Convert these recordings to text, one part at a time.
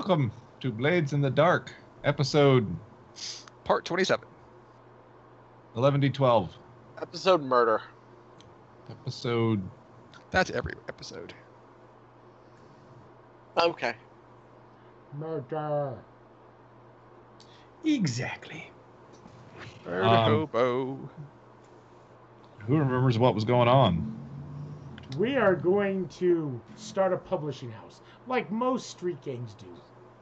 Welcome to Blades in the Dark, episode Part 27. 11D12. Episode murder. Episode... That's every episode. Okay. Murder. Exactly. Murder hobo. Who remembers what was going on? We are going to start a publishing house, like most street gangs do.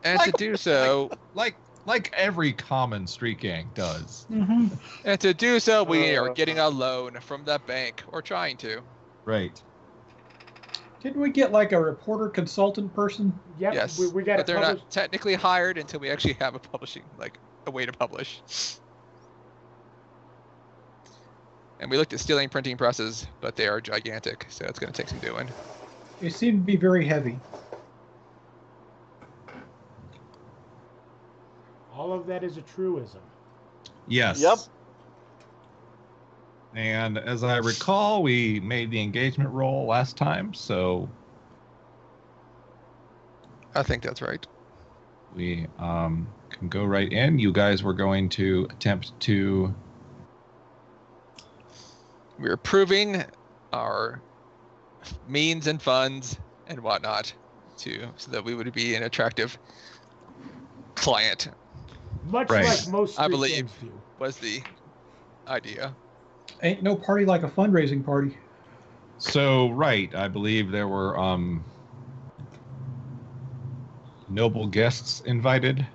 And to do so... Like every common street gang does. Mm-hmm. And to do so, we are getting a loan from the bank, or trying to. Right. Didn't we get like a reporter consultant person? Yep, Yes, we got but to they're publish. not technically hired until we actually have a publishing, like a way to publish. And we looked at stealing printing presses, but they are gigantic, so it's going to take some doing. They seem to be very heavy. All of that is a truism. Yes. Yep. And as I recall, we made the engagement roll last time, so I think that's right. we can go right in. You guys were going to attempt to... We're proving our means and funds and whatnot so that we would be an attractive client, Much Right. like most street I believe. gangs do. was the idea. Ain't no party like a fundraising party. So, right, I believe there were noble guests invited.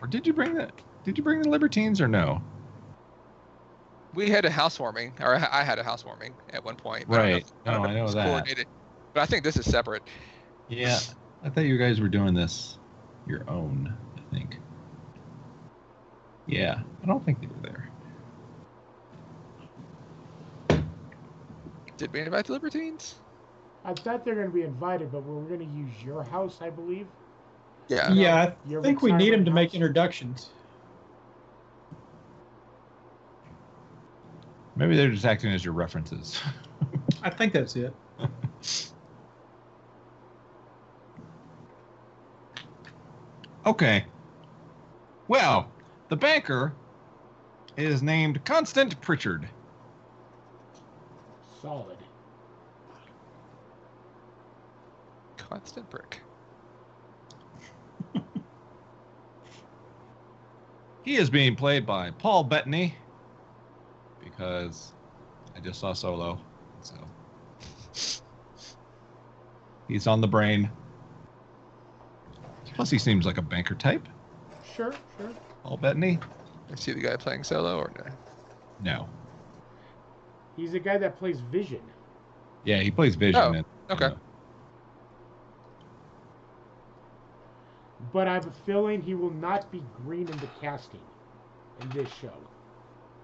Or did you bring the Libertines or no? We had a housewarming, or I had a housewarming at one point. but Right. I don't No, know if I it know was that. coordinated. But I think this is separate. Yeah. I thought you guys were doing this your own, I think. Yeah, I don't think they were there. Did we invite the Libertines? I thought they were going to be invited, but we're going to use your house, I believe. Yeah. Yeah, Your I think we need them to retirement make house? introductions. Maybe they're just acting as your references. I think that's it. Okay. Well, the banker is named Constant Pritchard. Solid. Constant brick. He is being played by Paul Bettany because I just saw Solo, so he's on the brain. Plus, he seems like a banker type. Sure. Paul Bettany? I see the guy playing solo, or no? No. He's the guy that plays Vision. Yeah, he plays Vision. Oh, in- okay. But I have a feeling he will not be green in the casting in this show.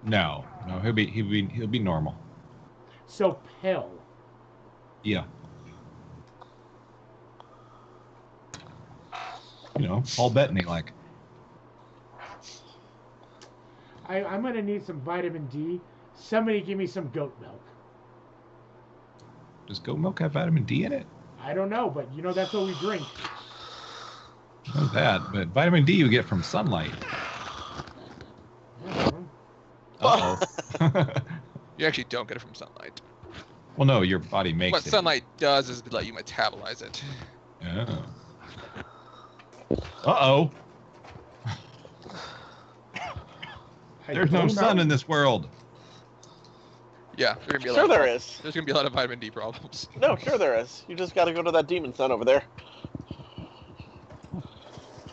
No, he'll be normal. So pale. Yeah. You know, Paul Bettany, like. I'm going to need some vitamin D. Somebody give me some goat milk. Does goat milk have vitamin D in it? I don't know, but that's what we drink. I know that, but vitamin D you get from sunlight. Uh-oh. You actually don't get it from sunlight. Well, no, your body makes What it. sunlight does is let you metabolize it. Oh. Uh-oh. There's no sun in this world. Yeah, there's gonna be a Sure lot. there is. There's gonna be a lot of vitamin D problems. No, sure there is. You just got to go to that demon sun over there.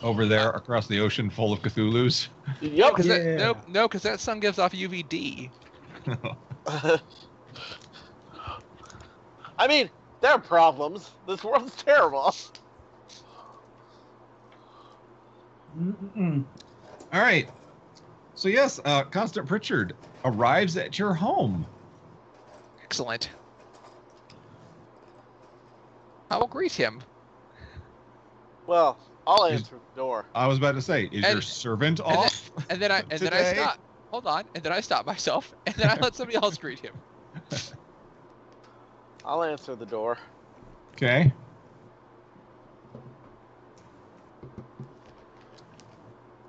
Over there across the ocean full of Cthulhus. Yep. Because Yeah. because that sun gives off UVD. I mean, there are problems. This world's terrible. Mm-mm. All right. So yes, Constant Pritchard arrives at your home. Excellent. I will greet him. Well, I'll answer the door. I was about to say, is And- your servant and then- off? And then I Today? stop. Hold on. And then I stop myself. And then I let somebody else greet him. I'll answer the door. Okay.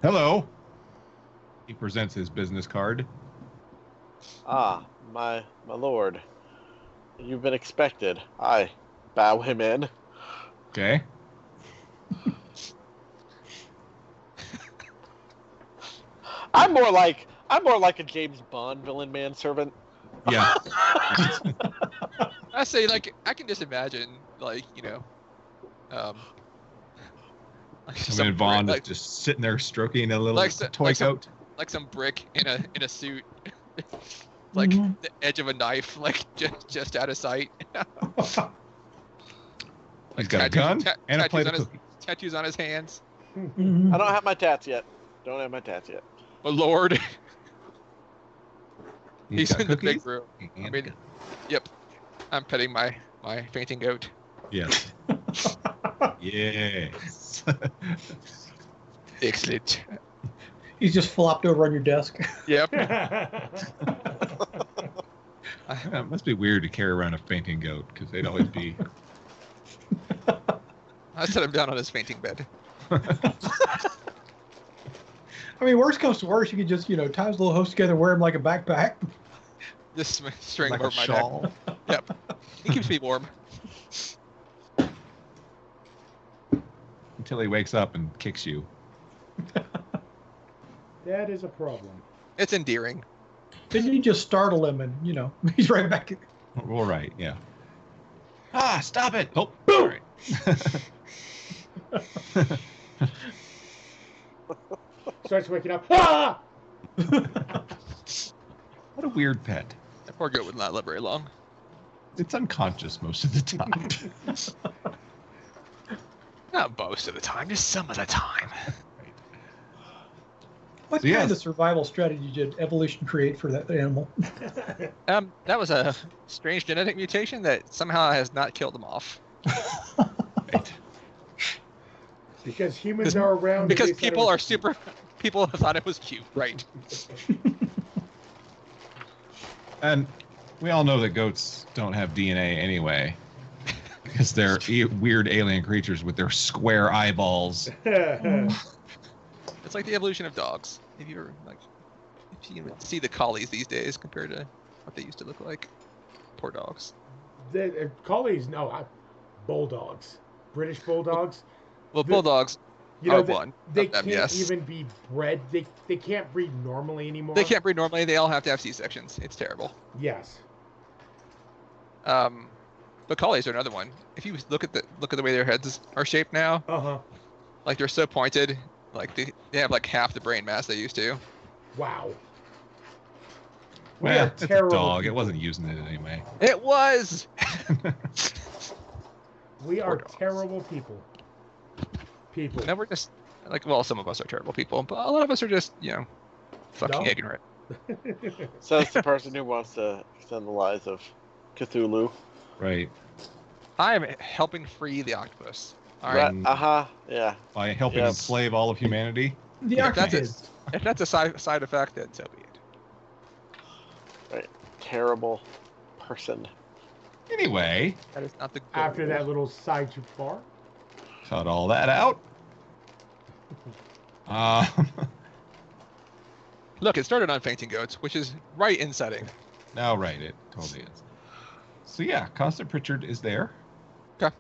Hello. He presents his business card. Ah, my lord. You've been expected. I bow him in. Okay. I'm more like a James Bond villain manservant. Yeah. I say, like, I can just imagine, like, like I some mean, Vaughn brick, is just sitting there stroking a little like toy coat. like some brick in a suit, like Mhm. the edge of a knife, like just out of sight. He's got a gun and a plate of cookies. Tattoos on his hands. Mhm. I don't have my tats yet. Don't have my tats yet. But Lord, he's got in the big cookies room. and I a mean, gun. yep. I'm petting my fainting goat. Yes. Yes. Excellent. He's just flopped over on your desk. Yep. It must be weird to carry around a fainting goat because they'd always be. I set him down on his fainting bed. I mean, worst comes to worst, you could just, tie his little host together, wear him like a backpack. Just string Like over a my shawl. neck. Yep. He keeps me warm. Until he wakes up and kicks you. That is a problem. It's endearing. Then you just startle him and, he's right back. All right, yeah. Ah, stop it! Oh, All right. Starts waking up. Ah! What a weird pet. That poor goat would not live very long. It's unconscious most of the time. Not most of the time, just some of the time. What So, kind yes. of survival strategy did evolution create for that animal? That was a strange genetic mutation that somehow has not killed them off. Right. Because humans are around. and Because they said it people was are cute. super. People thought it was cute, right? And we all know that goats don't have DNA anyway. Because they're weird alien creatures with their square eyeballs. It's like the evolution of dogs. If you even see the collies these days compared to what they used to look like, poor dogs. The collies, no, bulldogs, British bulldogs. Well, The- bulldogs You are know, one. they of them, can't yes. even be bred. They can't breed normally anymore. They can't breed normally. They all have to have C-sections. It's terrible. Yes. But collies are another one. If you look at the way their heads are shaped now, Uh-huh. like they're so pointed, like they have like half the brain mass they used to. Wow. We Well, are it's a terrible dog. It people. wasn't using it anyway. It was. We are dogs. terrible people. People. No, we're just like, well, some of us are terrible people, but a lot of us are just, fucking Dumb. ignorant. Says the person who wants to extend the lives of Cthulhu. Right. I am helping free the octopus. All Right. right. Yeah. By helping Yes. enslave all of humanity. The Yeah, that's it. octopus. If that's a side effect, then so be it. Terrible person. Anyway, That is not the goal. After that little side too far. cut all that out. Look, it started on fainting goats, which is right in setting. No, right, it totally is. So yeah, Constant Pritchard is there. Okay.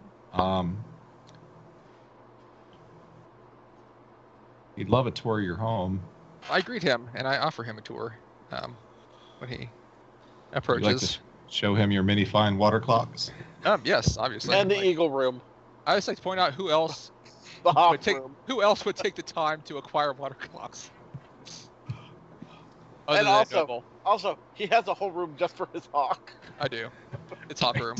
He'd love a tour of your home. I greet him and I offer him a tour when he Would approaches. you like to show him your many fine water clocks? Yes, obviously. And the Like, Eagle Room. I just like to point out who else The Hawk would take Room. the time to acquire water clocks. Other And than also- Noble. Also, he has a whole room just for his hawk. I do. It's Hawk Room.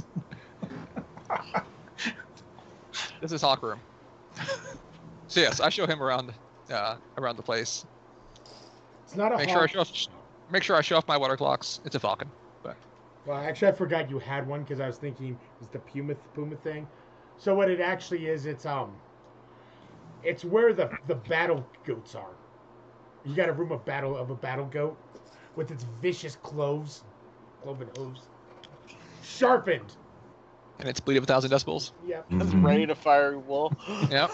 This is Hawk Room. So yes, I show him around the place. It's not a Make hawk. sure I show off my water clocks. It's a falcon. Well, actually, I forgot you had one because I was thinking it's the Puma thing. So what it actually is, it's where the battle goats are. You got a room of a battle goat with its vicious cloven hooves, sharpened. And it's bleed of 1,000 decibels. Yep. That's Mhm. ready to fire wool. Yep.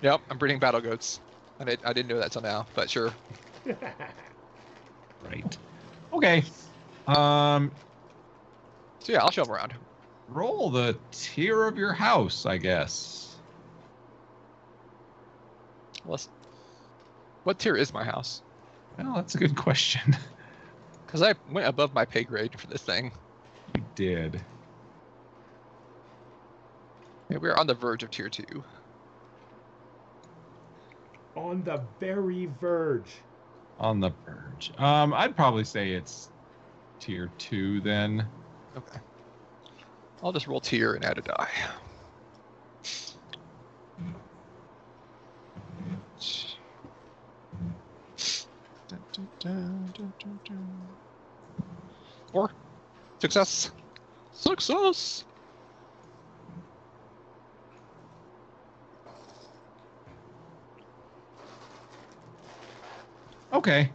Yep, I'm breeding battle goats. I didn't know that till now, but sure. Right. Okay. So yeah, I'll show them around. Roll the tier of your house, I guess. What tier is my house? Well, that's a good question. Because I went above my pay grade for this thing. You did. Yeah, we're on the verge of tier 2. On the very verge. On the verge. I'd probably say it's tier 2 then. Okay. I'll just roll tier and add a die. Four. Success. Success. Okay.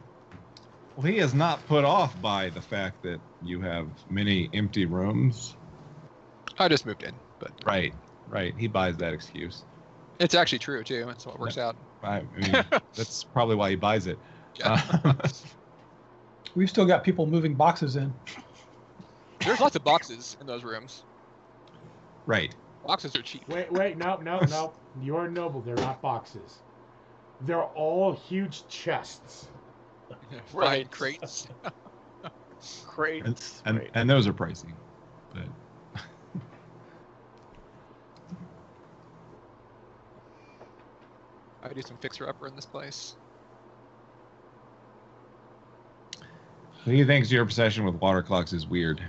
Well, he is not put off by the fact that you have many empty rooms. I just moved in, but Right. He buys that excuse. it's actually true too. That's what works out. I mean, that's probably why he buys it. Yeah. We've still got people moving boxes in. There's lots of boxes in those rooms. Right. Boxes are cheap. Wait, no. You are noble. They're not boxes. They're all huge chests. Right. Crates. Crates. And those are pricey. But I do some fixer-upper in this place. he thinks your obsession with water clocks is weird.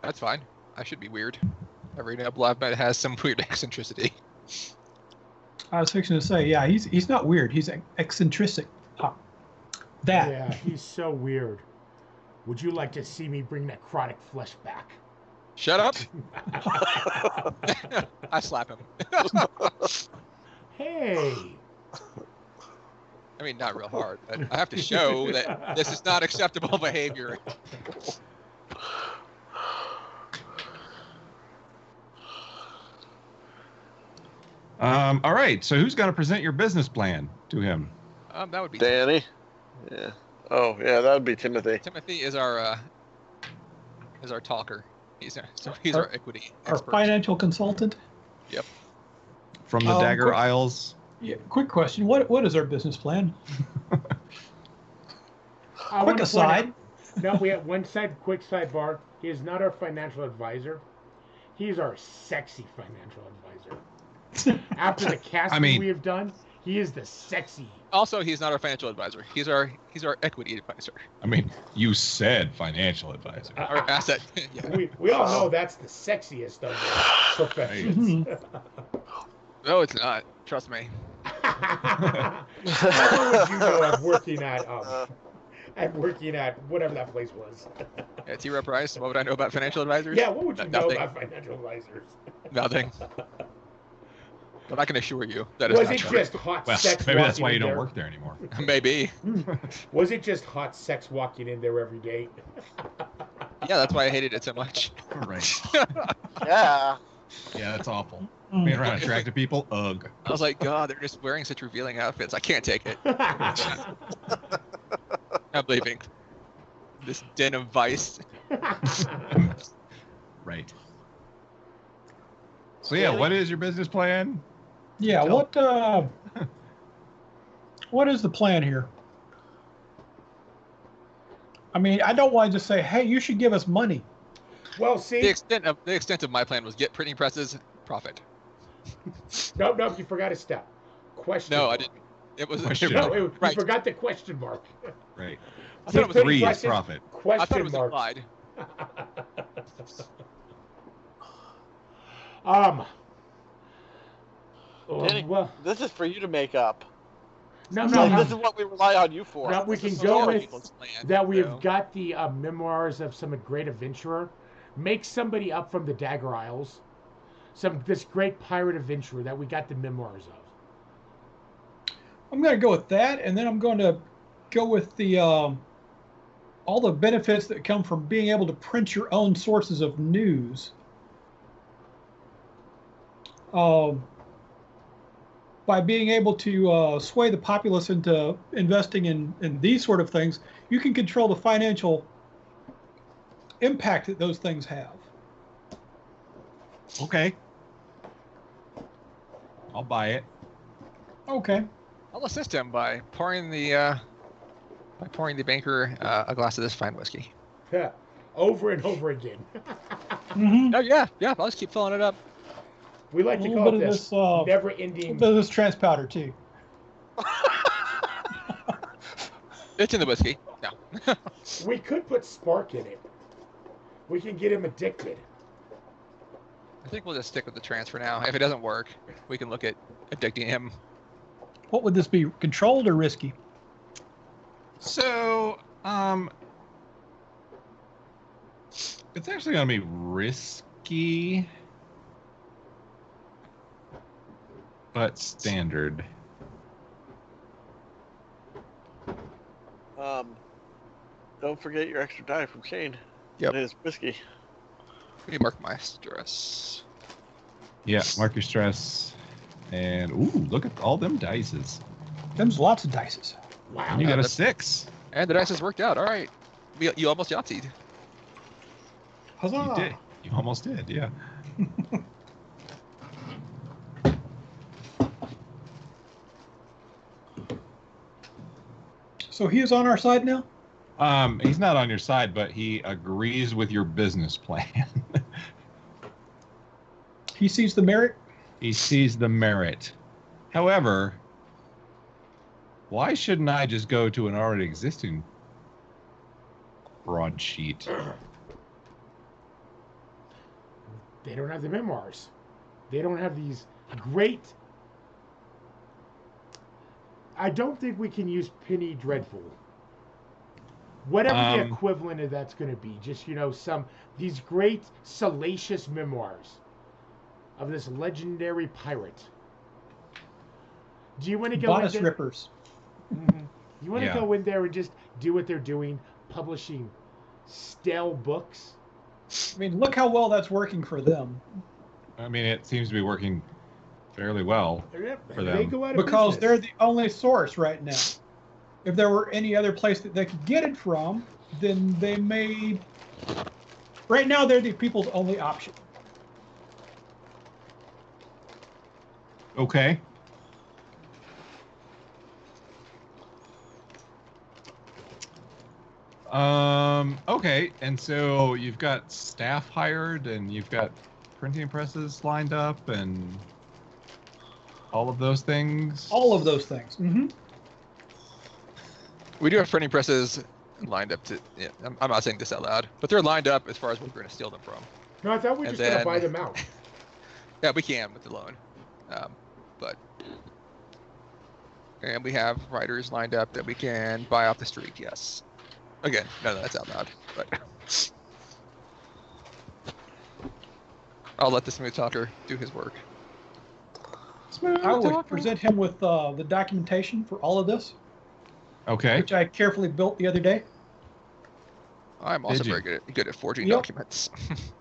That's fine. I should be weird. Every noble I've met has some weird eccentricity. I was fixing to say, yeah, he's not weird. He's eccentric. That. Yeah, he's so weird. Would you like to see me bring necrotic flesh back? Shut up! I slap him. Hey. I mean, not real hard, but I have to show that this is not acceptable behavior. All right. So who's going to present your business plan to him? That would be Danny. Yeah. Oh, yeah, that would be Timothy. Timothy is our talker. He's our equity Our expert. financial consultant. Yep. From the Dagger quick- Isles? Yeah. Quick question. What is our business plan? I Quick wanna point aside. out- No, we have quick sidebar. He is not our financial advisor. He is our sexy financial advisor. After the casting we have done, he is the sexy. Also, he's not our financial advisor. He's our equity advisor. I mean, you said financial advisor. Our asset. Yeah. We all know that's the sexiest of the professions. No, it's not. Trust me. How would you know I'm working at whatever that place was? Yeah, T-Row Price. What would I know about financial advisors? Yeah, what would you know Nothing. about financial advisors? Nothing. But I can assure you that it's Was not it true. just hot Well, sex maybe that's walking why you in don't there? work there anymore. Maybe. Was it just hot sex walking in there every day? Yeah, that's why I hated it so much. Right. Yeah. Yeah, that's awful. Being around attractive people, ugh. I was like, God, they're just wearing such revealing outfits. I can't take it. I'm leaving. This den of vice. Right. So yeah, what is your business plan? Yeah. Tell- What is the plan here? I mean, I don't want to just say, "Hey, you should give us money." Well, The see, extent of my plan was get printing presses, profit. no, you forgot a step. Question. No, I mark. didn't. It was Question No, mark. you Right. forgot the question mark. Right. I thought it was Printing Three is presses, profit. I Question thought it was mark. implied. Danny, Well, this is for you to make up. no, It's no, like, no. this is what we rely on you for. Now we This can is go story. with Land, that. We so- have got the memoirs of some great adventurer. Make somebody up from the Dagger Isles. This great pirate adventurer that we got the memoirs of. I'm going to go with that, and then I'm going to go with the all the benefits that come from being able to print your own sources of news. by being able to sway the populace into investing in these sort of things, you can control the financial impact that those things have. Okay. I'll buy it. Okay. I'll assist him by pouring the banker a glass of this fine whiskey. Over and over again. Mm-hmm. Oh yeah. I'll just keep filling it up. We like A to little call bit it of this this, a never-ending. little bit of this trans powder too. It's in the whiskey. No. We could put Spark in it. We can get him addicted. I think we'll just stick with the trance for now. If it doesn't work, we can look at addicting him. What would this be? Controlled or risky? So, it's actually gonna be risky, but standard. Don't forget your extra die from Shane. Yep. It is whiskey. Let me mark my stress. Yeah, mark your stress. And ooh, look at all them dices. Them's lots of dices. Wow. And you got a that's- 6. And the dice has worked out. All right. You almost Yahtzeed. Huzzah! You did. You almost did, yeah. So he is on our side now? He's not on your side, but he agrees with your business plan. He sees the merit? He sees the merit. However, why shouldn't I just go to an already existing broadsheet? They don't have the memoirs. They don't have these great. I don't think we can use Penny Dreadful. Whatever the equivalent of that's going to be, just these great salacious memoirs of this legendary pirate. Do you want to go Bodice in there? rippers. Mhm. You want to Yeah. go in there and just do what they're doing, publishing stale books? I mean, look how well that's working for them. I mean, it seems to be working fairly well. For They them. go out of Because business. they're the only source right now. If there were any other place that they could get it from, then they may. Right now, they're the people's only option. Okay. Okay, and so you've got staff hired, and you've got printing presses lined up, and all of those things. All of those things. Mm-hmm. We do have printing presses lined up to. Yeah, I'm not saying this out loud, but they're lined up as far as where we're going to steal them from. No, I thought we were And just going to then- buy them out. Yeah, we can with the loan, but and we have writers lined up that we can buy off the street. Yes. Again, none of that's out loud, but I'll let the smooth talker do his work. I would present him with the documentation for all of this, Okay. which I carefully built the other day. I'm also Did you? very good at forging Yep. documents.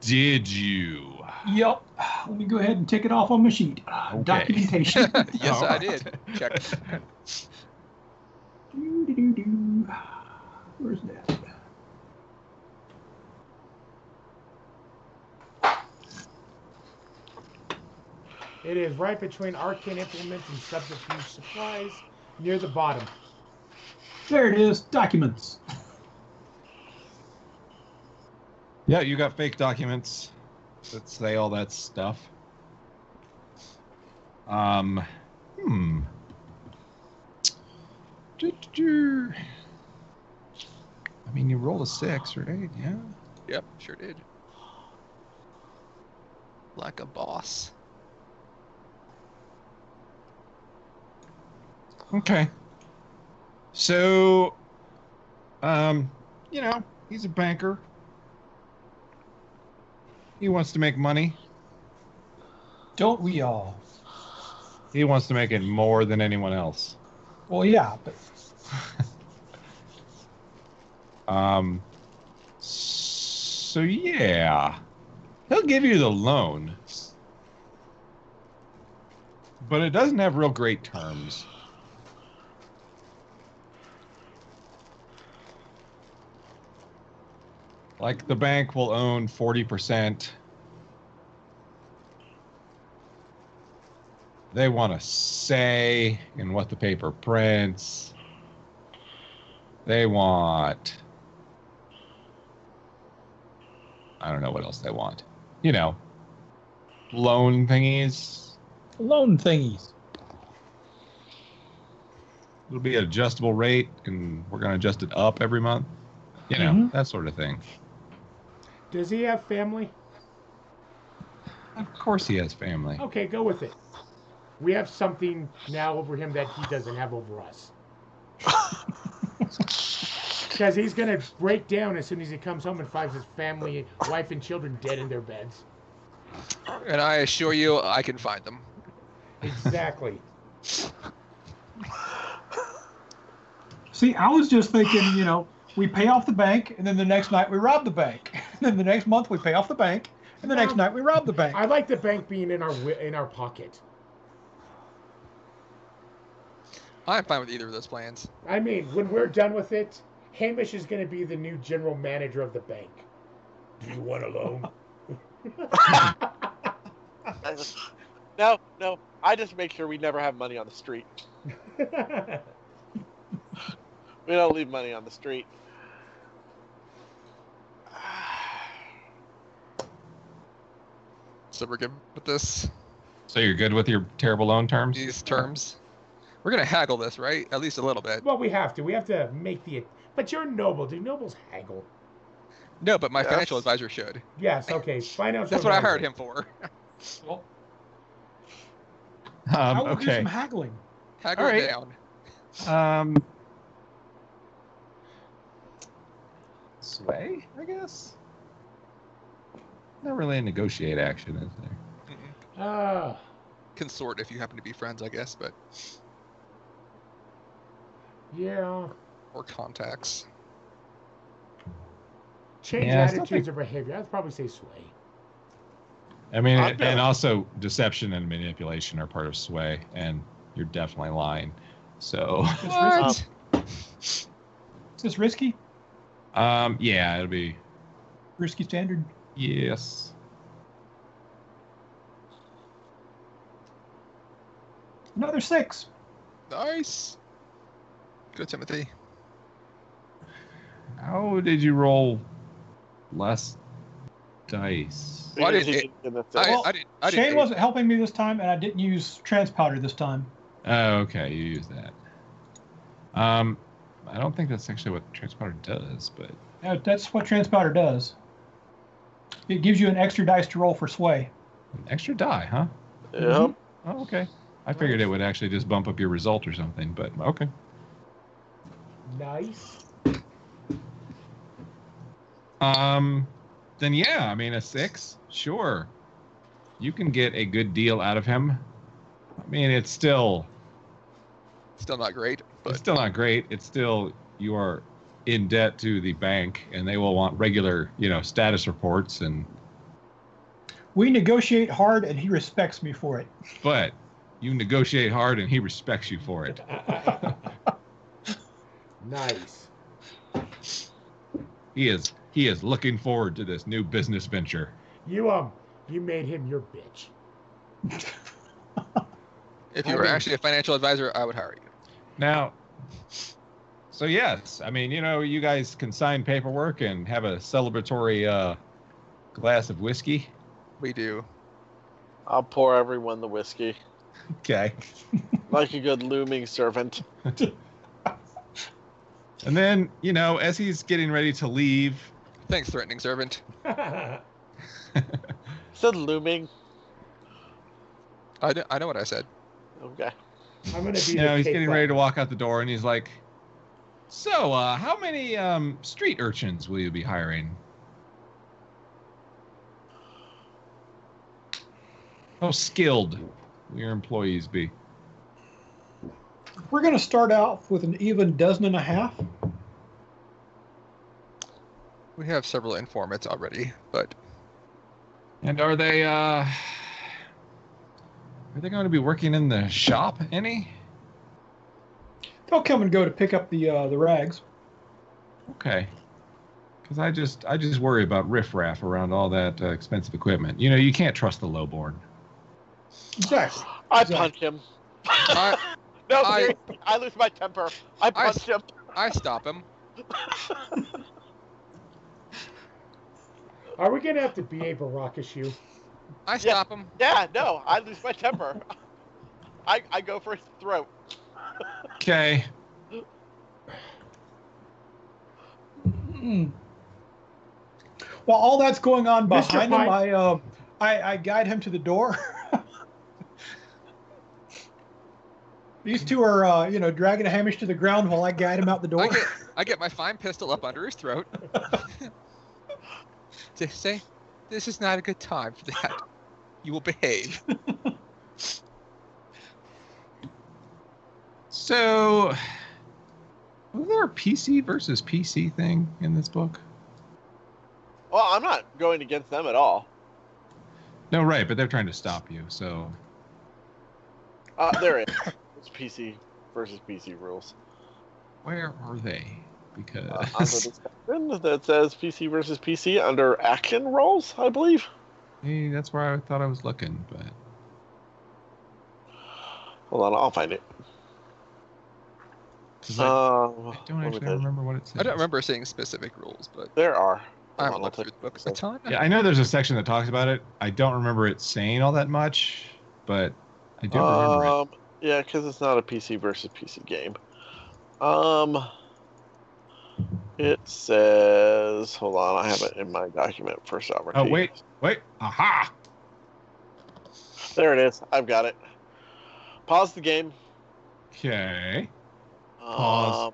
Did you? Yep. Let me go ahead and take it off on my sheet. Okay. Documentation. Yes, All I right. did. Check. Doo-doo-doo-doo. Where's that? It is right between arcane implements and subterfuge supplies, near the bottom. There it is. Documents. Yeah, you got fake documents that say all that stuff. Do-do-do. I mean, you rolled a 6, right? Yeah. Yep, sure did. Like a boss. Okay. So, he's a banker. He wants to make money. Don't we all? He wants to make it more than anyone else. Well, yeah, but So yeah, he'll give you the loan. but it doesn't have real great terms. Like the bank will own 40%. They want a say in what the paper prints. They want, I don't know what else they want. You know, loan thingies. Loan thingies. It'll be an adjustable rate, and we're going to adjust it up every month. You know, that sort of thing. Does he have family? Of course he has family. Okay, go with it. We have something now over him that he doesn't have over us. Because he's going to break down as soon as he comes home and finds his family, wife, and children dead in their beds. And I assure you, I can find them. Exactly. See, I was just thinking, you know, we pay off the bank, and then the next night we rob the bank. And then the next month we pay off the bank, and the next night we rob the bank. I like the bank being in our pocket. I'm fine with either of those plans. I mean, when we're done with it, Hamish is going to be the new general manager of the bank. Do you want a loan? No. I just make sure we never have money on the street. We don't leave money on the street. So we're good with this? So you're good with your terrible loan terms? These terms? We're going to haggle this, right? At least a little bit. Well, we have to. We have to make the... But you're noble. Do nobles haggle? No, but my financial advisor should. Yes, okay. Financial That's what I advisor. hired him for. Well, I will do okay. some haggling. Haggle All it right. down. Sway, I guess? Not really a negotiate action, is there? Consort if you happen to be friends, I guess, but... Yeah. Or contacts. Change Yeah, it's attitudes or behavior. I'd probably say sway. I mean, I'm and down. also deception and manipulation are part of sway, and you're definitely lying. So, Is this risky? yeah, it'll be Risky standard? yes. Another 6. Nice. Good, Timothy. How did you roll less dice? Well, I Because didn't- he didn't get the I thing. didn't Shane wasn't helping me this time, and I didn't use transpowder this time. Oh, okay, you use that. I don't think that's actually what transponder does, but That's what transpowder does. It gives you an extra dice to roll for sway. an extra die, huh? Yep. Oh, okay. I figured it would actually just bump up your result or something, but okay. Nice. Then yeah, I mean a 6, sure. You can get a good deal out of him. I mean, it's still not great, but it's still not great. It's still you are in debt to the bank, and they will want regular, status reports and. We negotiate hard, and he respects me for it. But you negotiate hard, and he respects you for it. Nice. He is looking forward to this new business venture. You made him your bitch. if you were actually a financial advisor, I would hire you. Now, so yes, I mean, you guys can sign paperwork and have a celebratory glass of whiskey. We do. I'll pour everyone the whiskey. Okay. Like a good looming servant. And then, as he's getting ready to leave. Thanks, threatening servant. Said looming. I know what I said. Okay. I'm gonna be. He's getting ready to walk out the door, and he's like, "So, how many street urchins will you be hiring?" How skilled will your employees be? We're going to start out with an even dozen and a half. We have several informants already, but And are they Are they going to be working in the shop any? They'll come and go to pick up the rags. Okay. Because I just worry about riffraff around all that expensive equipment. You know, you can't trust the lowborn. Exactly. I punch him. No, seriously, I lose my temper. I punch him. I stop him. Are we gonna have to be a Barakashu? I stop him. Yeah, no, I lose my temper. I go for his throat. Okay. While all that's going on Mr. behind him, I guide him to the door. These two are, dragging Hamish to the ground while I guide him out the door. I get my fine pistol up under his throat. To say, this is not a good time for that. You will behave. So, was there a PC versus PC thing in this book? Well, I'm not going against them at all. No, right, but they're trying to stop you, so... There is. It's PC versus PC rules. Where are they? Because... under the that says PC versus PC under action roles, I believe. Hey, that's where I thought I was looking, but... Hold on, I'll find it. I don't actually remember what it says. I don't remember seeing specific rules, but there are. I haven't looked through the book a ton. Yeah, I know there's a section that talks about it. I don't remember it saying all that much, but I do remember it. Yeah, because it's not a PC versus PC game. It says, hold on, I have it in my document for sovereignty. Oh, wait. Aha! There it is. I've got it. Pause the game. Okay. Pause.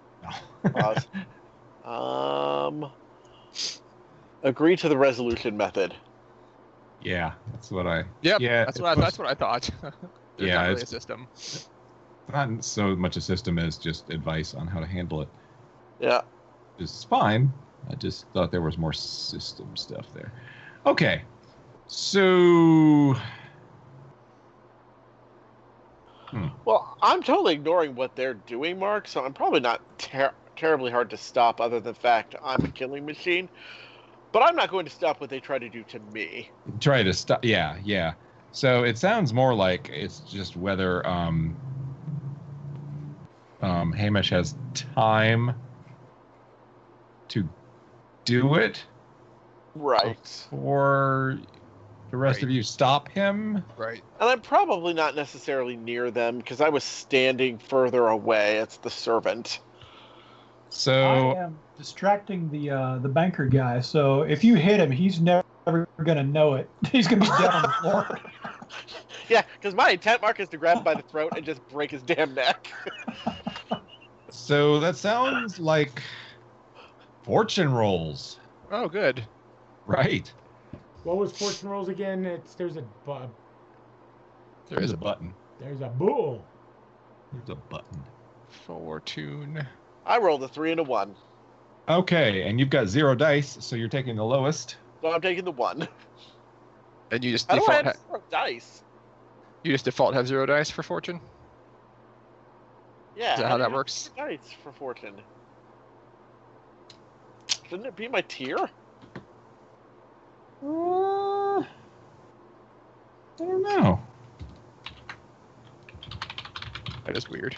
Pause. Agree to the resolution method. Yeah, that's what I... Yep, yeah, that's what I thought. There's Yeah, not really a it's- system. Not so much a system as just advice on how to handle it. Yeah. It's fine. I just thought there was more system stuff there. Okay. So... Well, I'm totally ignoring what they're doing, Mark, so I'm probably not terribly hard to stop other than the fact I'm a killing machine. But I'm not going to stop what they try to do to me. Try to stop. Yeah. So it sounds more like it's just whether Hamish has time to do it. Right. Or the rest of you stop him. Right. And I'm probably not necessarily near them because I was standing further away. It's the servant. So I am distracting the banker guy. So if you hit him, he's never gonna know it. He's gonna be dead on the floor. Yeah, because my intent, Mark, is to grab him by the throat and just break his damn neck. So that sounds like fortune rolls, Oh, good. right? What was fortune rolls again? There's a There's a button. There's a bull. There's a button. Fortune. I rolled a 3 and a 1. Okay, and you've got 0 dice, so you're taking the lowest. So I'm taking the 1. And you just I don't default have 0 dice. you just default have 0 dice for fortune? Yeah. Is that how that works? Dice for fortune. Shouldn't it be my tier? I don't know. That is weird.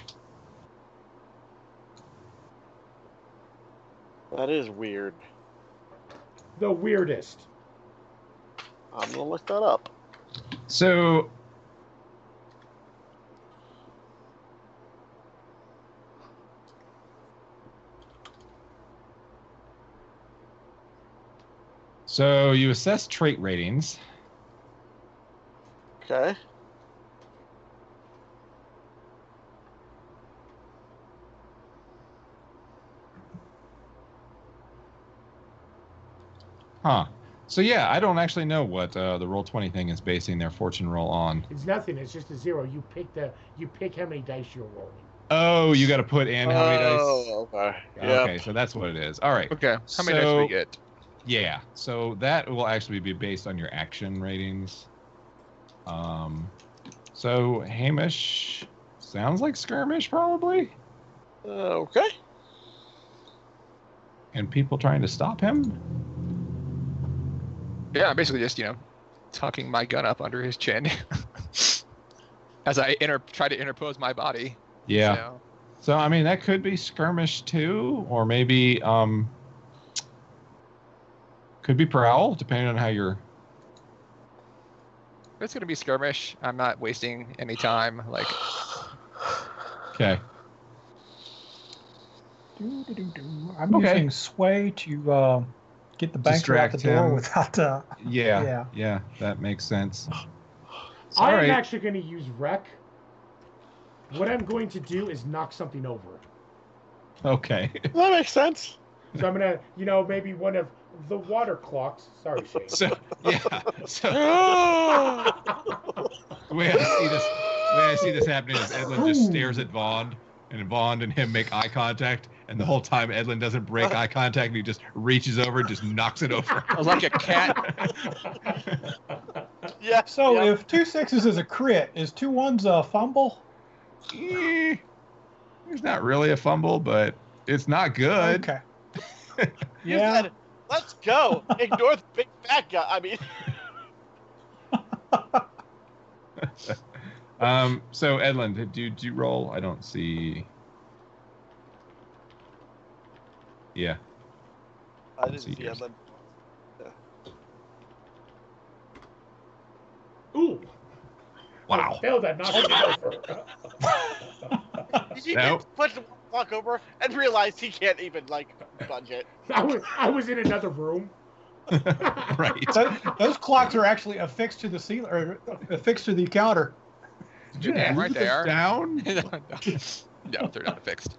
That is weird. The weirdest. I'm gonna look that up. So you assess trait ratings. Okay. Huh. So yeah, I don't actually know what the Roll20 thing is basing their fortune roll on. It's nothing. It's just a 0. You pick how many dice you're rolling. Oh, you got to put in how many dice? Oh, okay. Yeah. Okay, so that's what it is. All right. Okay. How many dice do we get? Yeah, so that will actually be based on your action ratings. So Hamish sounds like skirmish, probably. Okay. And people trying to stop him. Yeah, I'm basically just tucking my gun up under his chin as I try to interpose my body. Yeah. So I mean, that could be skirmish too, or maybe could be prowl, depending on how you're. It's gonna be skirmish. I'm not wasting any time. Like. Okay. I'm using sway to get the banker out the door without. Yeah, that makes sense. I'm actually going to use wreck. What I'm going to do is knock something over. Okay. That makes sense. So I'm going to, maybe one of the water clocks. Sorry, Shane. So the way I see this happening is Edlin just stares at Vaughn, and Vaughn and him make eye contact, and the whole time Edlin doesn't break eye contact, and he just reaches over and just knocks it over. Like a cat. Yeah. So if 2 6s is a crit, is 2 1s a fumble? It's not really a fumble, but it's not good. Okay. You said, let's go. Ignore the big fat guy. I mean. So Edlin, did you roll? I don't see. Yeah. I didn't see Edlin. Yeah. Ooh. Wow. Failed that knocked it over. Did you just push the clock over and realize he can't even budge it? I was in another room. Right. Those clocks are actually affixed to the ceiling, or affixed to the counter. Yeah, right there. Down? No, they're not fixed.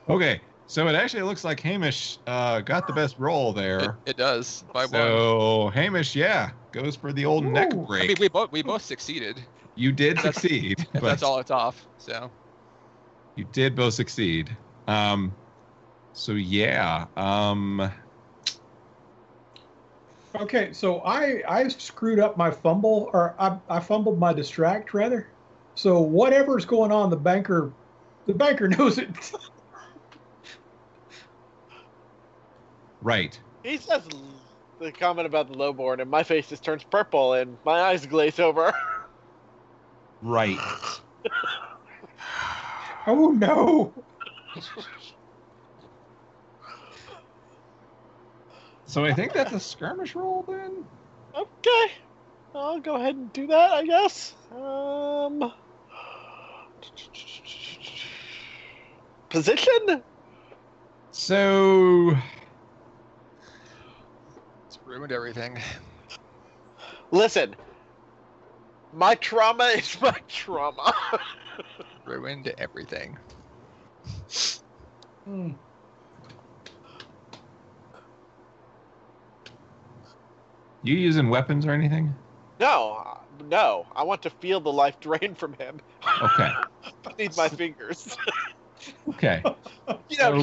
Okay, so it actually looks like Hamish got the best roll there. It does. By so Hamish, goes for the old neck break. I mean, we both succeeded. You did succeed. But that's all it's off. So you did both succeed. Okay, so I screwed up my fumble, or I fumbled my distract rather. So whatever's going on, the banker knows it. Right. He says the comment about the lowborn, and my face just turns purple, and my eyes glaze over. Right. Oh no. So I think that's a skirmish roll then? Okay. I'll go ahead and do that, I guess. Position? So it's ruined everything. Listen. My trauma is my trauma. Ruined everything. You using weapons or anything? No. I want to feel the life drain from him. Okay. I need my fingers. Okay.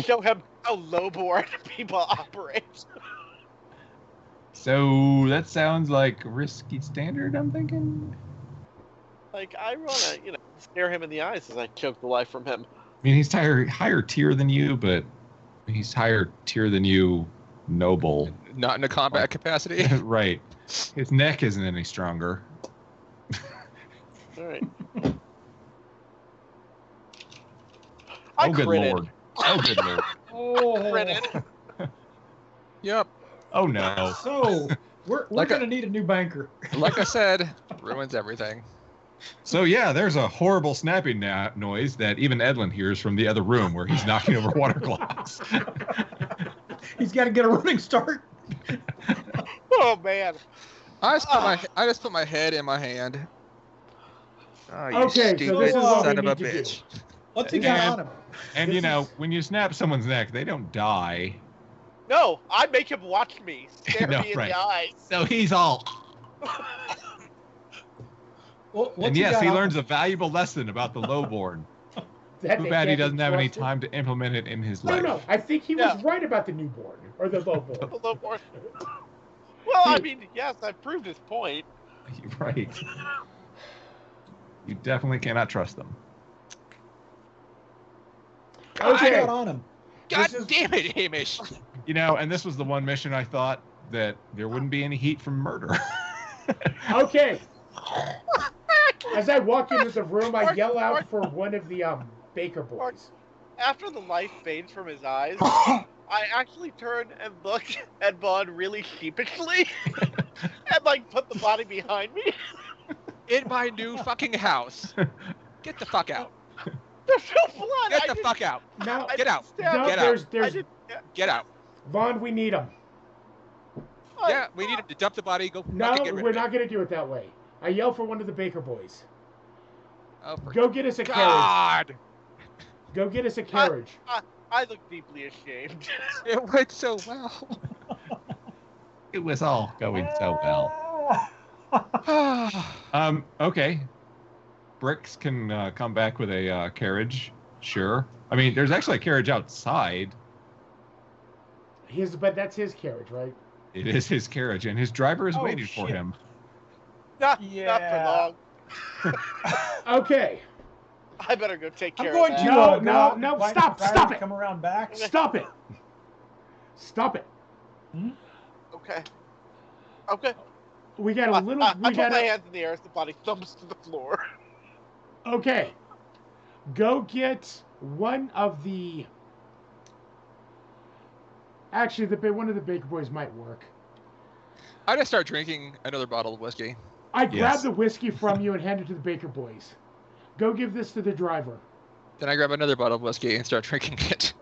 Show him how lowborn people operate. So that sounds like risky standard, I'm thinking. I want to, stare him in the eyes as I choke the life from him. I mean, he's higher tier than you, but he's higher tier than you, noble. Not in a combat capacity. Right. His neck isn't any stronger. All right. Oh, good lord. Oh, good lord. Critted. Yep. Oh, no. So we're going to need a new banker. Like I said, ruins everything. So yeah, there's a horrible snapping noise that even Edlin hears from the other room where he's knocking over water clocks. He's got to get a running start. Oh man! I just put my head in my hand. Oh, you Okay, stupid so this is what son we of a need to bitch. What's he got on him? And when you snap someone's neck, they don't die. No, I make him watch me, stare No, me in right. the eyes. So he's all. And yes, he learns a valuable lesson about the lowborn. Too bad he doesn't have any time to implement it in his life. No, I think he was right about the newborn or the lowborn. The lowborn. Well, I mean, yes, I proved his point. Right. You definitely cannot trust them. Okay. Got on him. God damn it, Hamish. You know, and this was the one mission I thought that there wouldn't be any heat from murder. Okay. As I walk into the room, I yell out for one of the Baker boys. After the life fades from his eyes, I actually turn and look at Vaughn really sheepishly and, like, put the body behind me. In my new fucking house. Get the fuck out. There's no blood. Get the fuck out. Now, get out. No, get out. Get out. Vaughn, we need him. Yeah, we need him to dump the body. Go. No, get rid we're of not going to do it that way. I yell for one of the Baker boys. Oh, go get us a carriage. Go get us a carriage. I look deeply ashamed. It went so well. It was all going so well. Okay. Bricks can come back with a carriage. Sure. I mean, there's actually a carriage outside. But that's his carriage, right? It is his carriage, and his driver is waiting for him. Not for long. Okay. I better go take care of that. I'm going to no, stop it. Come around back. Stop it. Stop it. Okay. Okay. We got a little... I put my hands in the air as the body thumps to the floor. Okay. Go get one of the... Actually, one of the Baker boys might work. I just start drinking another bottle of whiskey. I grab the whiskey from you and hand it to the Baker boys. Go give this to the driver. Then I grab another bottle of whiskey and start drinking it.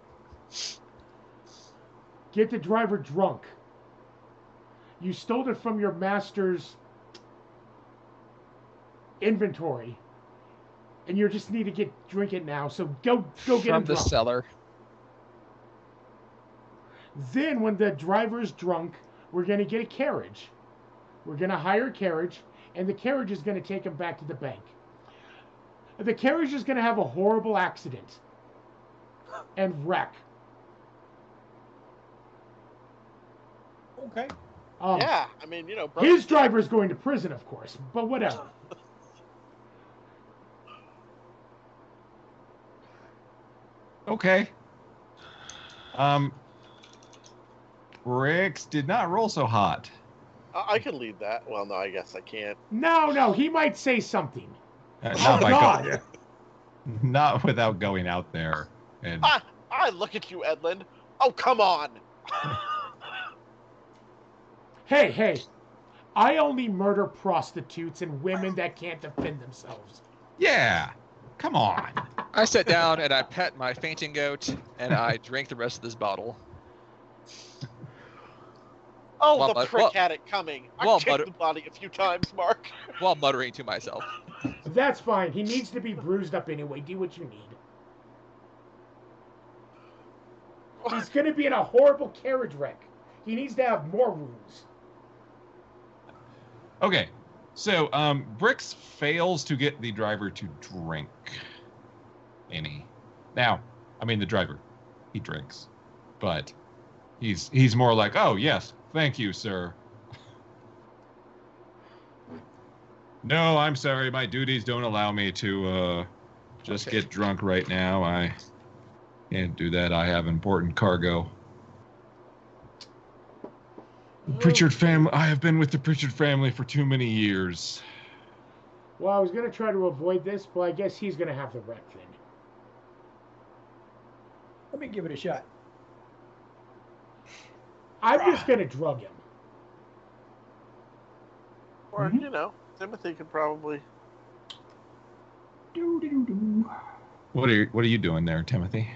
Get the driver drunk. You stole it from your master's inventory, and you just need to drink it now. So go get him drunk. From the cellar. Then, when the driver's drunk, we're going to get a carriage. We're going to hire a carriage, and the carriage is going to take him back to the bank. The carriage is going to have a horrible accident and wreck. Okay. Yeah, I mean, you know... His driver's going to prison, of course, but whatever. Okay. Bricks did not roll so hot. I can lead that. Well, no, I guess I can't. No, he might say something. Not without going out there. And I look at you, Edlund. Oh, come on. Hey. I only murder prostitutes and women that can't defend themselves. Yeah. Come on. I sit down and I pet my fainting goat and I drink the rest of this bottle. Oh, the prick had it coming. I kicked the body a few times, Mark. While muttering to myself. That's fine. He needs to be bruised up anyway. Do what you need. He's going to be in a horrible carriage wreck. He needs to have more wounds. Okay. So, Bricks fails to get the driver to drink any. Now, I mean, the driver, he drinks. But he's more like, oh, yes, thank you, sir. No, I'm sorry. My duties don't allow me to just get drunk right now. I can't do that. I have important cargo. Pritchard family. I have been with the Pritchard family for too many years. Well, I was going to try to avoid this, but I guess he's going to have the wreck then. Let me give it a shot. I'm just going to drug him. Or, you know, Timothy could probably... What are you doing there, Timothy?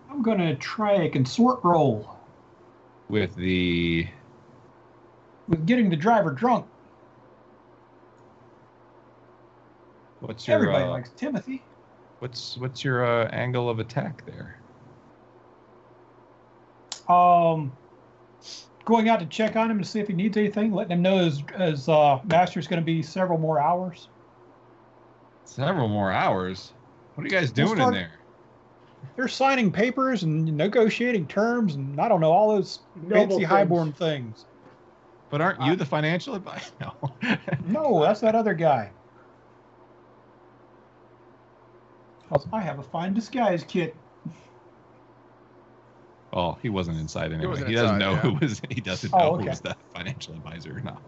I'm going to try a consort roll. With getting the driver drunk. What's your... Everybody likes Timothy. What's your angle of attack there? Going out to check on him to see if he needs anything, letting him know his master's going to be several more hours. Several more hours? What are you guys doing in there? They're signing papers and negotiating terms and I don't know, all those fancy highborn things. But aren't you the financial advisor? No. No, that's that other guy. Because I have a fine disguise kit. Oh, he wasn't inside anyway. wasn't He doesn't inside, know yeah. who was. He doesn't know who was the financial advisor or not.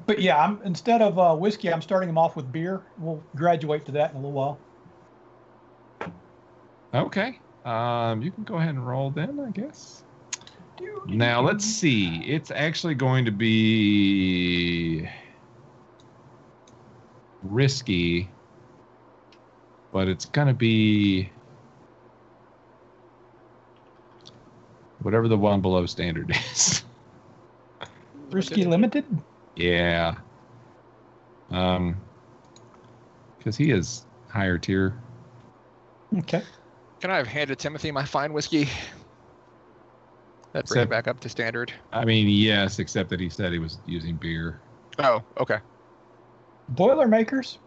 But yeah, instead of whiskey, I'm starting them off with beer. We'll graduate to that in a little while. Okay. You can go ahead and roll then, I guess. Now let's see. It's actually going to be risky, but it's going to be whatever the one below standard is. Risky limited? Yeah. Because he is higher tier. Okay. Can I have handed Timothy my fine whiskey? That bring it back up to standard. I mean, yes, except that he said he was using beer. Oh, okay. Boilermakers?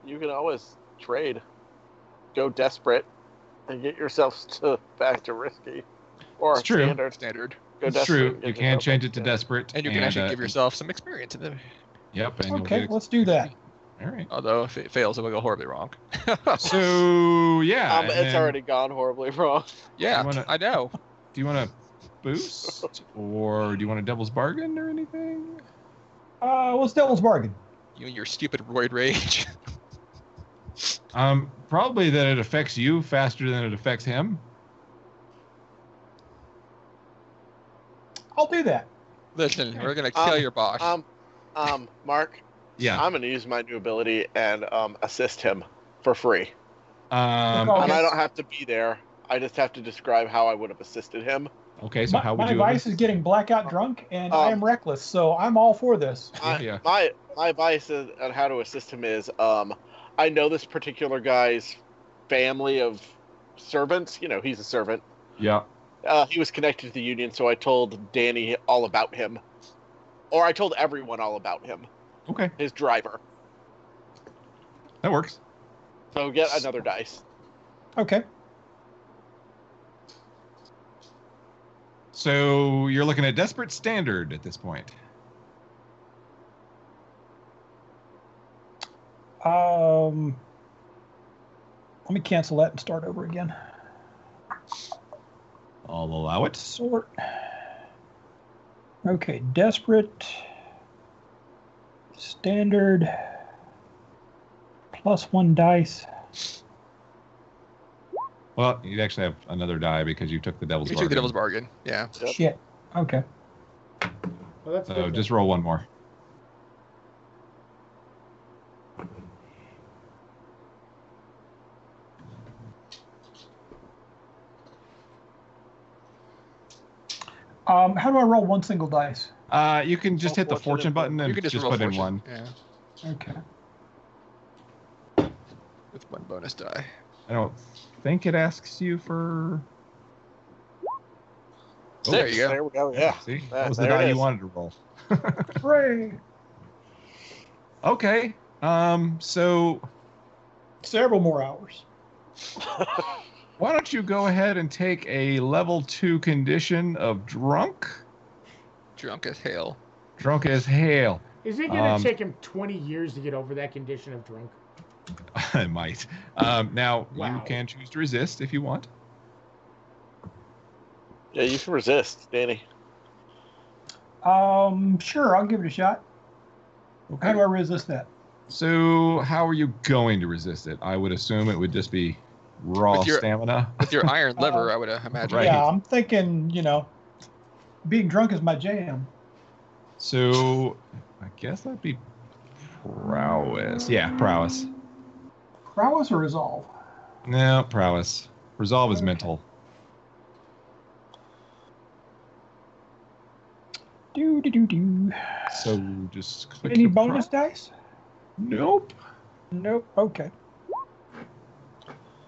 You can always trade. Go desperate and get yourself back to risky. Or It's true. Standard. Go It's desperate, true. You can change it to desperate. And you can actually give yourself some experience in the. Yep. And Okay, let's do that. All right. Although if it fails, it will go horribly wrong. So yeah, it's already gone horribly wrong. Yeah, I know. Do you want to boost, or do you want a devil's bargain or anything? What's devil's bargain? You and your stupid roid rage. Probably that it affects you faster than it affects him. I'll do that. Listen, we're gonna kill your boss. Mark. Yeah. I'm gonna use my new ability and assist him for free. And I don't have to be there. I just have to describe how I would have assisted him. Okay, so how would you? My vice is getting blackout drunk, and I am reckless, so I'm all for this. My advice on how to assist him is, I know this particular guy's family of servants. You know, he's a servant. Yeah. He was connected to the Union, so I told Danny all about him. Or I told everyone all about him. Okay. His driver. That works. So get another dice. Okay. So you're looking at desperate standard at this point. Let me cancel that and start over again. I'll allow it. Sort. Okay, desperate. Standard. +1 dice. Well, you'd actually have another die because you took the devil's bargain. You took the devil's bargain. Yeah. Yep. Shit. Okay. Well, that's So good just roll one more. How do I roll one single dice? You can just hit the fortune button and You can just roll put in fortune. one. Yeah. Okay. With one bonus die. I don't think it asks you for. Six. There you go. There we go. Yeah. See, that was the there it die you is. wanted to roll. Hooray! Okay. So Several more hours. why don't you go ahead and take a level 2 condition of drunk? Drunk as hell. Drunk as hell. Is it going to take him 20 years to get over that condition of drunk? I might. Now, you Wow. can choose to resist if you want. Yeah, you can resist, Danny. Sure, I'll give it a shot. Okay. How do I resist that? So, how are you going to resist it? I would assume it would just be raw With your- stamina. With your iron liver, I would imagine. Right. Yeah, I'm thinking, being drunk is my jam. So, I guess that'd be prowess. Yeah, prowess. Prowess or resolve? No, prowess. Resolve is mental. Do. So, just click Any the bonus dice? Nope. Nope. Okay.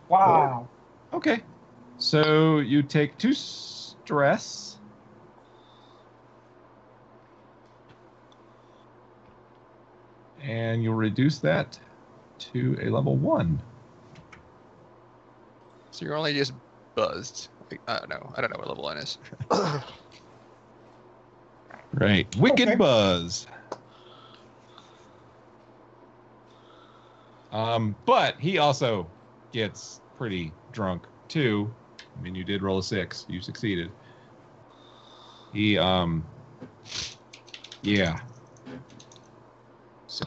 Wow. Okay. So, you take 2 stress. And you'll reduce that to a level 1. So you're only just buzzed. Like, I don't know what level 1 is. Right. Wicked Okay. Buzz. But he also gets pretty drunk too. I mean, you did roll a 6. You succeeded. He, yeah.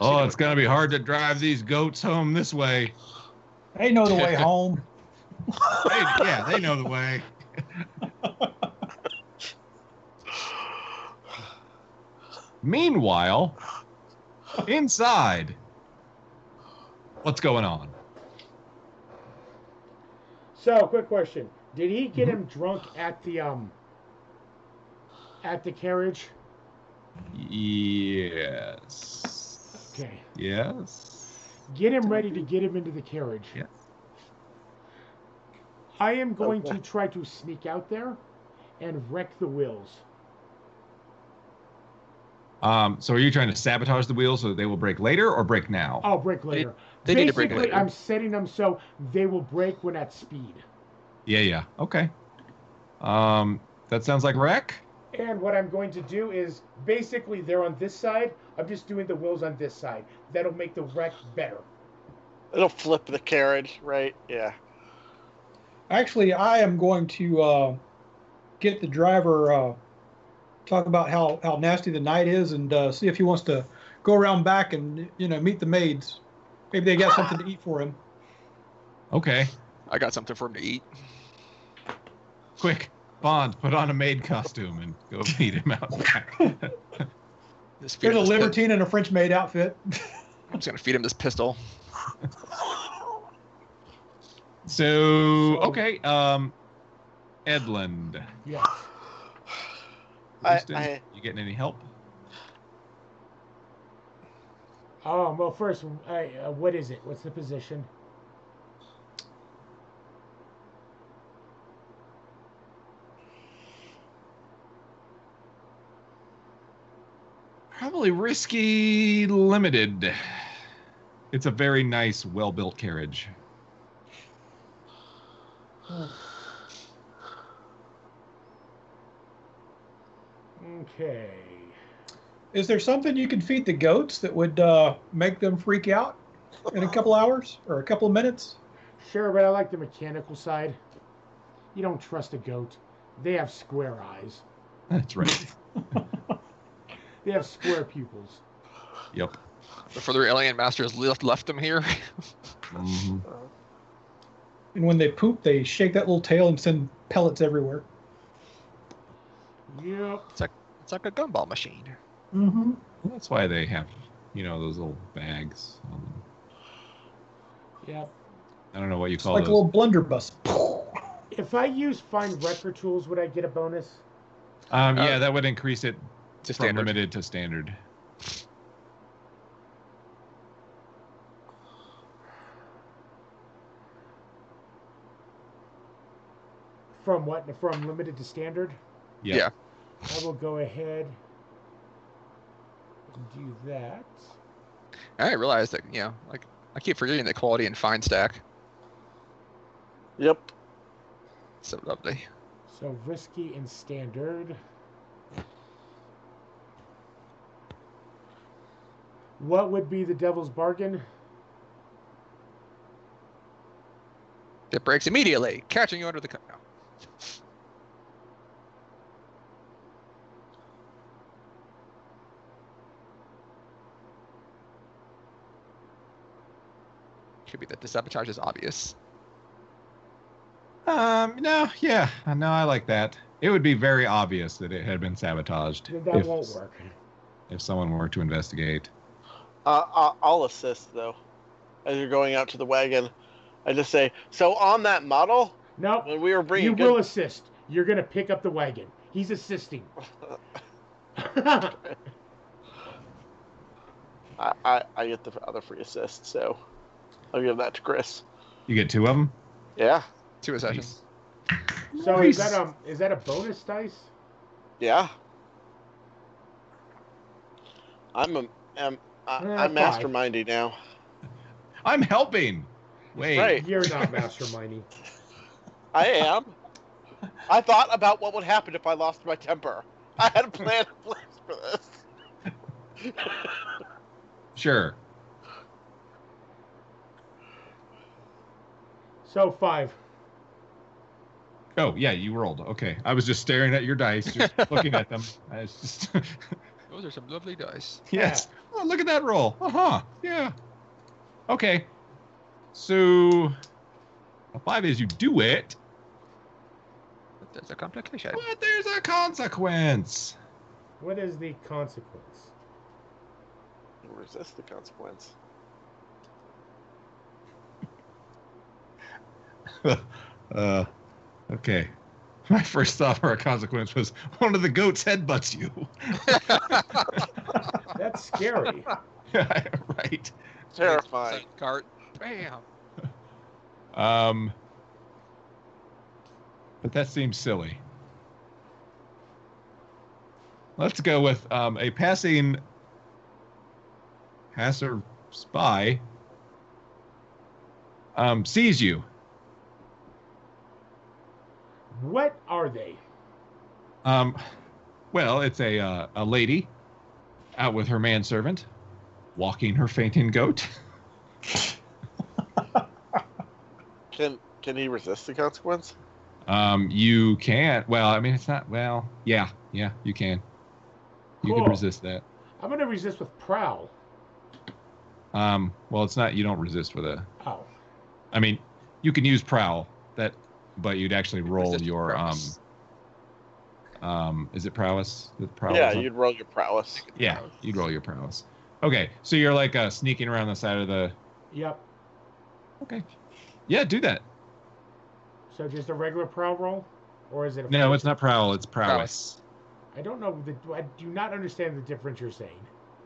Oh, it's gonna be hard to drive these goats home this way. They know the way home. They know the way. Meanwhile, inside, what's going on? So, quick question: did he get him drunk at the carriage? Yes. Okay. Yes. Get him ready to get him into the carriage. Yes. I am going to try to sneak out there and wreck the wheels. So are you trying to sabotage the wheels so that they will break later or break now? I'll break later. They need to break later. I'm setting them so they will break when at speed. Yeah. Okay. That sounds like wreck. And what I'm going to do is basically they're on this side. I'm just doing the wheels on this side. That'll make the wreck better. It'll flip the carriage, right? Yeah. Actually, I am going to get the driver, talk about how nasty the night is, and see if he wants to go around back and meet the maids. Maybe they got something to eat for him. Okay. I got something for him to eat. Quick, Bond, put on a maid costume and go feed him out back. There's a libertine in a French maid outfit. I'm just gonna feed him this pistol. So okay, Edlund. Yeah. You getting any help? Oh, well, first, what is it? What's the position? Probably risky limited. It's a very nice, well-built carriage. Okay. Is there something you can feed the goats that would make them freak out in a couple hours or a couple of minutes? Sure, but I like the mechanical side. You don't trust a goat. They have square eyes. That's right. They have square pupils. Yep. Before their alien masters left them here. Mm-hmm. And when they poop, they shake that little tail and send pellets everywhere. Yep. It's like a gumball machine. Mm-hmm. Well, that's why they have, those little bags on them. Yep. I don't know what you call like those. A little blunderbuss. If I use find record tools, would I get a bonus? Yeah, that would increase it To from standard. limited to standard. From what? From limited to standard? Yeah. I will go ahead and do that. I realized that, I keep forgetting the quality in fine stack. Yep. So lovely. So risky and standard. What would be the devil's bargain? It breaks immediately, catching you under the... No. Should be that the sabotage is obvious. No, yeah. No, I like that. It would be very obvious that it had been sabotaged. That won't work. If someone were to investigate. I'll assist, though. As you're going out to the wagon, I just say, so on that model, No, when we were bringing... you will assist. You're going to pick up the wagon. He's assisting. I get the other free assist, so I'll give that to Chris. You get 2 of them? Yeah. 2 accessions. So Nice. is that a bonus dice? Yeah. I'm masterminding now. I'm helping. Wait. Right. You're not masterminding. I am. I thought about what would happen if I lost my temper. I had a plan in place for this. Sure. So 5. Oh, yeah, you rolled. Okay. I was just staring at your dice, just looking at them. I was just... Those are some lovely dice. Yes. Oh, look at that roll. Uh-huh. Yeah. Okay. So, 5 is you do it. But there's a complication. But there's a consequence. What is the consequence? Resist the consequence. Okay. My first thought for a consequence was one of the goats headbutts you. That's scary. Right. Terrifying. Cart. Bam. But that seems silly. Let's go with a passing passer-by sees you. What are they? Well, it's a lady out with her manservant, walking her fainting goat. Can he resist the consequence? You can't. Well, I mean, it's not. Well, yeah, you can. You Cool. can resist that. I'm gonna resist with prowl. Well, it's not. You don't resist with a. Oh. I mean, you can use prowl but you'd actually roll Resist your prowess. Is it prowess? The prowess Yeah, you'd roll your prowess. Yeah, you'd roll your prowess. Okay, so you're like sneaking around the side of the. Yep. Okay. Yeah, do that. So just a regular prowl roll, or is it? No, it's not prowl. It's prowess. I don't know. I do not understand the difference you're saying.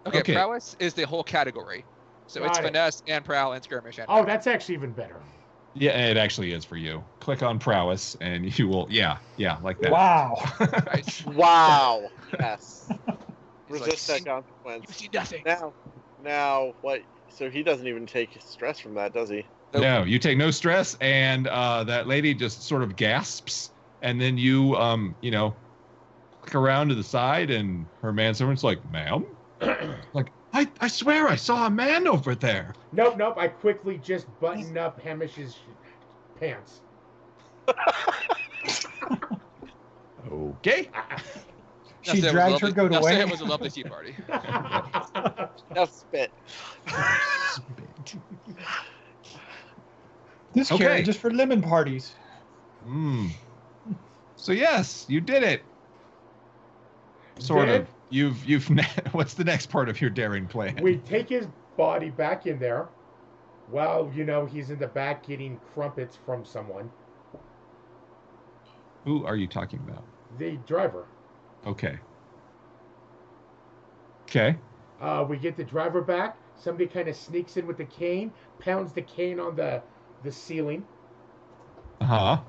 Okay, Okay. prowess is the whole category. So it's Got it. finesse and prowl and skirmish. And Oh, that's actually even better. Yeah, it actually is for you. Click on prowess, and you will. Yeah, like that. Wow. Nice. Wow. Yes. He's Resist like, that You consequence. see nothing. Now, what? So he doesn't even take stress from that, does he? Nope. No, you take no stress, and that lady just sort of gasps, and then you click around to the side, and her manservant's like, "Ma'am," like, I swear I saw a man over there. Nope. I quickly just button up Hamish's pants. Okay. She Now say it was dragged a her lovely- goat now say away. It was a lovely tea party. Now spit. This Okay. carriage is for lemon parties. So yes, you did it. Sort Did? of. You've. What's the next part of your daring plan? We take his body back in there, while he's in the back getting crumpets from someone. Who are you talking about? The driver. Okay. We get the driver back. Somebody kind of sneaks in with the cane, pounds the cane on the ceiling, Uh-huh.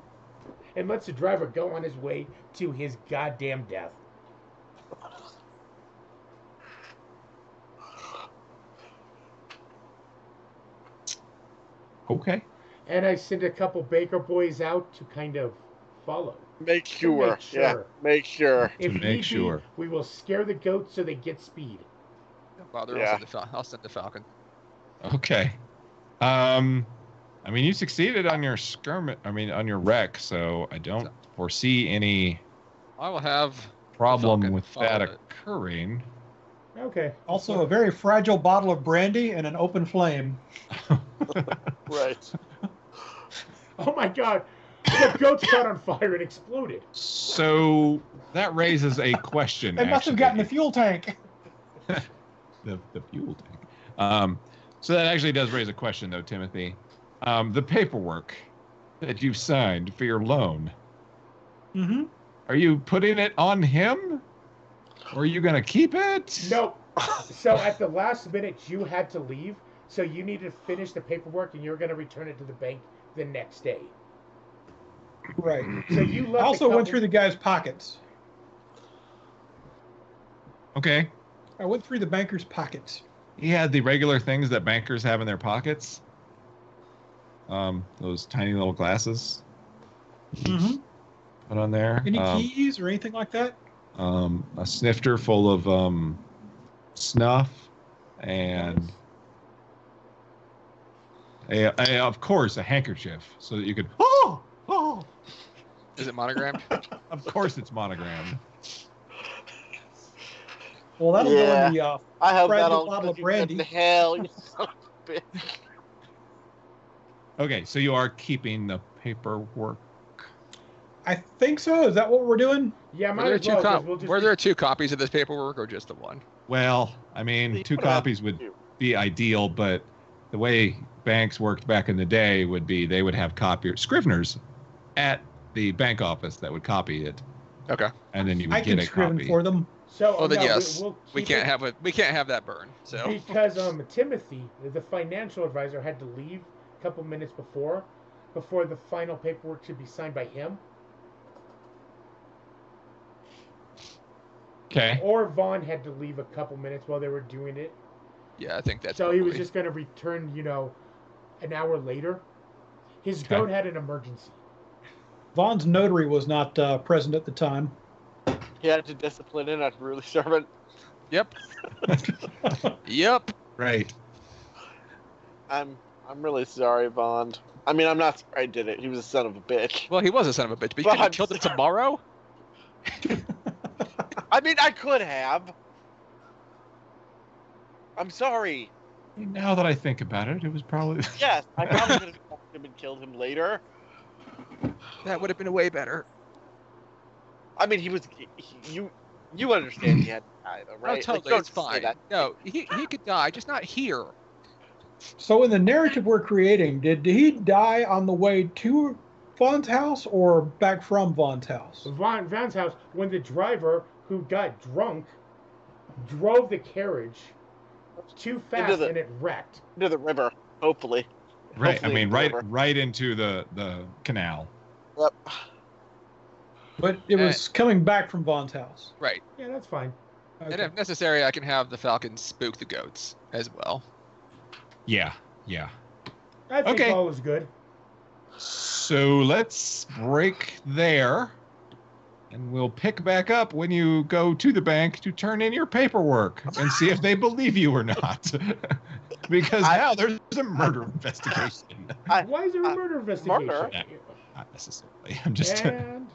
and lets the driver go on his way to his goddamn death. Okay. And I send a couple Baker boys out to kind of follow. Make sure. Yeah. Make sure. If make need be, sure. we will scare the goats so they get speed. Well, Yeah. I'll send the Falcon. Okay. I mean, you succeeded on your on your wreck, so I don't foresee any I will have problem Falcon with follow that it. occurring. Okay. Also, a very fragile bottle of brandy and an open flame. Right. Oh my god! The goats caught on fire and exploded. So that raises a question. They must have gotten the fuel tank. the fuel tank. So that actually does raise a question, though, Timothy. The paperwork that you've signed for your loan. Mm-hmm. Are you putting it on him? Or are you going to keep it? Nope. So at the last minute, you had to leave. So you needed to finish the paperwork, and you're going to return it to the bank the next day. Right. So you I left. also went through the guy's pockets. Okay. I went through the banker's pockets. He had the regular things that bankers have in their pockets. Those tiny little glasses. Mm-hmm. Put on there. Any keys or anything like that? A snifter full of snuff and Of course, a handkerchief, so that you could. Oh. Is it monogrammed? Of course, it's monogrammed. Well, that'll go in the I hope fragile bottle of brandy. Hell, you son of a bitch. Okay, so you are keeping the paperwork. I think so. Is that what we're doing? Yeah, Were there two copies of this paperwork or just the one? Well, I mean, 2 copies would be ideal, but the way banks worked back in the day would be they would have Scriveners at the bank office that would copy it. Okay. And then you would I get can a scriven copy. for them. So, well, then no, yes, we can't have that burn. So because Timothy, the financial advisor, had to leave a couple minutes before the final paperwork should be signed by him. Okay. Or Vaughn had to leave a couple minutes while they were doing it. Yeah, I think that's. So he was just going to return, an hour later. His goat had an emergency. Vaughn's notary was not present at the time. He had to discipline an unruly servant. Yep. Yep. Right. I'm really sorry, Bond. I mean, I'm not sorry I did it. He was a son of a bitch. Well, he was a son of a bitch, but you could have killed him tomorrow. I mean, I could have. I'm sorry. Now that I think about it, it was probably. Yes, I probably could have fucked him and killed him later. That would have been way better. I mean, you understand he had to die, though, right? Oh, totally. It's fine. No, he could die, just not here. So in the narrative we're creating, did he die on the way to Vaughn's house or back from Vaughn's house? Vaughn's house, when the driver who got drunk drove the carriage too fast and it wrecked. Into the river, hopefully. Right. Hopefully I mean, right into the canal. Yep. But it was coming back from Vaughn's house. Right. Yeah, that's fine. Okay. And if necessary, I can have the Falcons spook the goats as well. Yeah. I think all is good. So let's break there. And we'll pick back up when you go to the bank to turn in your paperwork and see if they believe you or not. Because now there's a murder investigation. Why is there a murder investigation? Murder? Not necessarily. I'm just. And